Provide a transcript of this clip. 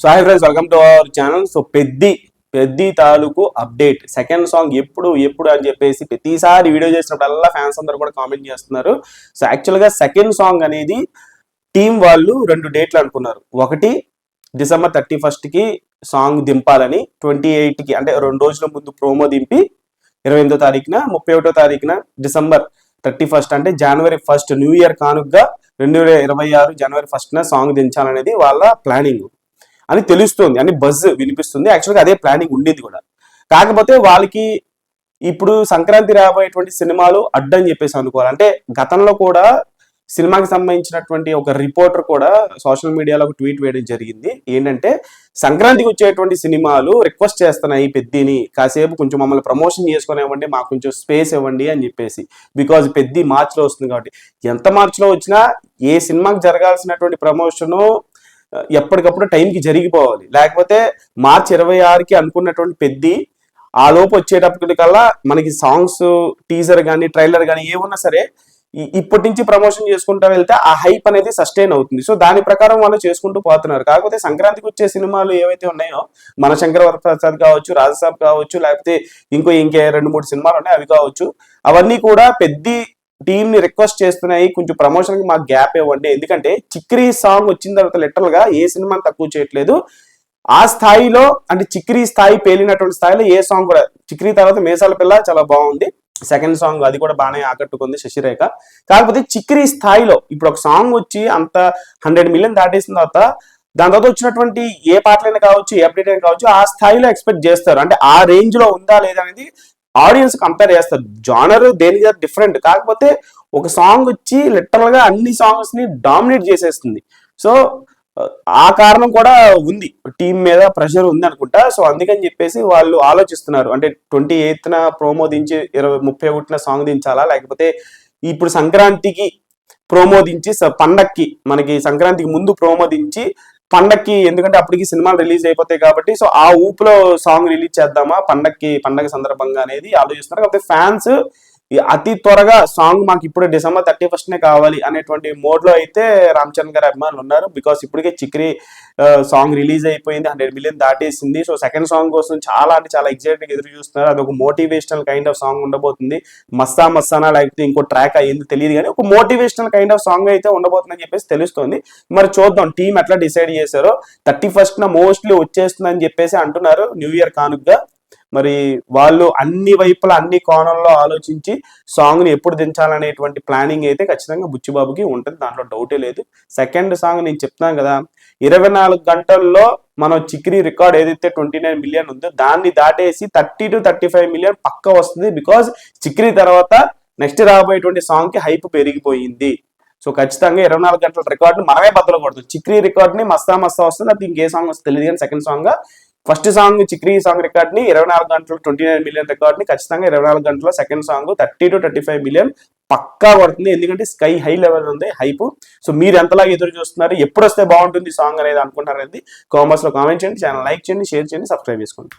So hi friends, welcome to our channel. So Peddi తాలూకు update second song ఎప్పుడు అని చెప్పేసి ప్రతిసారి వీడియో చేసినప్పుడల్లా ఫ్యాన్స్ అందరూ కూడా కామెంట్ చేస్తున్నారు. సో యాక్చువల్గా సెకండ్ సాంగ్ అనేది టీం వాళ్ళు 2 డేట్లు అనుకున్నారు. ఒకటి December 31st సాంగ్ దింపాలని, 28కి అంటే 2 రోజుల ముందు ప్రోమో దింపి 28వ తారీఖున 31వ తారీఖున December 31 అంటే January 1 న్యూ ఇయర్ కానుకగా 2026 January 1న సాంగ్ దించాలనేది వాళ్ళ ప్లానింగ్ అని తెలుస్తుంది, అని బజ్ వినిపిస్తుంది. యాక్చువల్గా అదే ప్లానింగ్ ఉండేది కూడా. కాకపోతే వాళ్ళకి ఇప్పుడు సంక్రాంతి రాబోయేటువంటి సినిమాలు అడ్డని చెప్పేసి అనుకోవాలి. అంటే గతంలో కూడా సినిమాకి సంబంధించినటువంటి ఒక రిపోర్టర్ కూడా సోషల్ మీడియాలో ఒక ట్వీట్ వేయడం జరిగింది. ఏంటంటే సంక్రాంతికి వచ్చేటువంటి సినిమాలు రిక్వెస్ట్ చేస్తున్నాయి పెద్దిని, కాసేపు కొంచెం మమ్మల్ని ప్రమోషన్ చేసుకుని ఇవ్వండి, మాకు కొంచెం స్పేస్ ఇవ్వండి అని చెప్పేసి. బికాజ్ పెద్ది మార్చిలో వస్తుంది కాబట్టి, ఎంత మార్చిలో వచ్చినా ఏ సినిమాకి జరగాల్సినటువంటి ప్రమోషను ఎప్పటికప్పుడు టైంకి జరిగిపోవాలి. లేకపోతే March 26కి అనుకున్నటువంటి పెద్ది ఆ లోపు వచ్చేటప్పటికల్లా మనకి సాంగ్స్, టీజర్ కానీ ట్రైలర్ కానీ ఏమున్నా సరే ఇప్పటి నుంచి ప్రమోషన్ చేసుకుంటూ వెళ్తే ఆ హైప్ అనేది సస్టైన్ అవుతుంది. సో దాని ప్రకారం వాళ్ళు చేసుకుంటూ పోతున్నారు. కాకపోతే సంక్రాంతికి వచ్చే సినిమాలు ఏవైతే ఉన్నాయో, మన శంకర్ వరప్రసాద్ కావచ్చు, రాజసాబ్ కావచ్చు, లేకపోతే ఇంకే 2-3 సినిమాలు ఉన్నాయి అవి కావచ్చు, అవన్నీ కూడా పెద్ది టీమ్ ని రిక్వెస్ట్ చేస్తున్నాయి, కొంచెం ప్రమోషన్ కి మాకు గ్యాప్ ఇవ్వండి. ఎందుకంటే చిక్రీ సాంగ్ వచ్చిన తర్వాత లిటరల్ గా ఏ సినిమాని తక్కువ చేయట్లేదు. ఆ స్థాయిలో అంటే చిక్రీ స్థాయి పేలినటువంటి స్థాయిలో ఏ సాంగ్ కూడా, చిక్రీ తర్వాత మేసాల పిల్ల చాలా బాగుంది, సెకండ్ సాంగ్ అది కూడా బాగానే ఆకట్టుకుంది శశిరేఖ. కాకపోతే చిక్రీ స్థాయిలో ఇప్పుడు ఒక సాంగ్ వచ్చి అంత 100 మిలియన్ దాటేసిన తర్వాత దాని తర్వాత వచ్చినటువంటి ఏ పాటలైనా కావచ్చు, ఏ అప్డేట్ అయినా కావచ్చు, ఆ స్థాయిలో ఎక్స్పెక్ట్ చేస్తారు. అంటే ఆ రేంజ్ లో ఉందా లేదా అనేది ఆడియన్స్ కంపేర్ చేస్తారు. జానర్ దేనికి డిఫరెంట్. కాకపోతే ఒక సాంగ్ వచ్చి లిటరల్ గా అన్ని సాంగ్స్ ని డామినేట్ చేసేస్తుంది. సో ఆ కారణం కూడా ఉంది, టీం మీద ప్రెషర్ ఉంది అనుకుంటా. సో అందుకని చెప్పేసి వాళ్ళు ఆలోచిస్తున్నారు. అంటే 28న ప్రోమో దించి 31న సాంగ్ దించాలా, లేకపోతే ఇప్పుడు సంక్రాంతికి ప్రోమో దించి పండక్కి, మనకి సంక్రాంతికి ముందు ప్రోమో దించి పండక్కి, ఎందుకంటే అప్పటికి సినిమాలు రిలీజ్ అయిపోతాయి కాబట్టి, సో ఆ ఊపులో సాంగ్ రిలీజ్ చేద్దామా పండగ సందర్భంగా అనేది ఆలోచిస్తున్నారు. కాకపోతే ఫ్యాన్స్ అతి త్వరగా సాంగ్ మాకు ఇప్పుడు December 31నే కావాలి అనేటువంటి మోడ్ లో అయితే రామ్ చరణ్ గారి అభిమానులు ఉన్నారు. బికాస్ ఇప్పటికే చిక్రీ సాంగ్ రిలీజ్ అయిపోయింది, 100 మిలియన్ దాటేసింది. సో సెకండ్ సాంగ్ కోసం చాలా ఎక్సైటెడ్ గా ఎదురు చూస్తున్నారు. అది ఒక మోటివేషనల్ కైండ్ ఆఫ్ సాంగ్ ఉండబోతుంది. మస్తానా లేకపోతే ఇంకో ట్రాక్ అయ్యింది తెలియదు, కానీ ఒక మోటివేషనల్ కైండ్ ఆఫ్ సాంగ్ అయితే ఉండబోతుందని చెప్పేసి తెలుస్తుంది. మరి చూద్దాం టీం ఎట్లా డిసైడ్ చేశారో. 31న మోస్ట్లీ వచ్చేస్తుందని చెప్పేసి అంటున్నారు న్యూ ఇయర్ కానుకగా. మరి వాళ్ళు అన్ని వైపులా అన్ని కోణంలో ఆలోచించి సాంగ్ ని ఎప్పుడు దించాలనేటువంటి ప్లానింగ్ అయితే ఖచ్చితంగా బుచ్చిబాబుకి ఉంటుంది, దాంట్లో డౌటే లేదు. సెకండ్ సాంగ్ నేను చెప్తాను కదా, 24 గంటల్లో మనం చిక్రీ రికార్డ్ ఏదైతే 29 మిలియన్ ఉందో దాన్ని దాటేసి 30 to 35 మిలియన్ పక్క వస్తుంది. బికాస్ చిక్రీ తర్వాత నెక్స్ట్ రాబోయేటువంటి సాంగ్ కి హైప్ పెరిగిపోయింది. సో ఖచ్చితంగా 24 గంటల రికార్డ్ ని మనమే బద్దలు కొడుతుంది. చిక్రీ రికార్డ్ ని మస్తా వస్తుంది, అది ఇంకే సాంగ్ వస్తుంది తెలియదు, కానీ సెకండ్ సాంగ్ ఫస్ట్ సాంగ్ చిక్రీ సాంగ్ రికార్డ్ ని 24 గంటలు 29 మిలియన్ రికార్డ్ ని ఖచ్చితంగా 24 గంటల సెకండ్ సాంగ్ 30 to 35 మిలియన్ పక్కా పడుతుంది. ఎందుకంటే స్కై హై లెవెల్ ఉంది హైప్. సో మీరు ఎంతలాగా ఎదురు చూస్తున్నారు, ఎప్పుడు వస్తే బాగుంటుంది సాంగ్ అనేది అనుకుంటున్నారు అనేది కామెంట్స్ లో కామెంట్ చేయండి. ఛానల్ లైక్ చేయండి, షేర్ చేయండి, సబ్స్క్రైబ్ చేసుకోండి.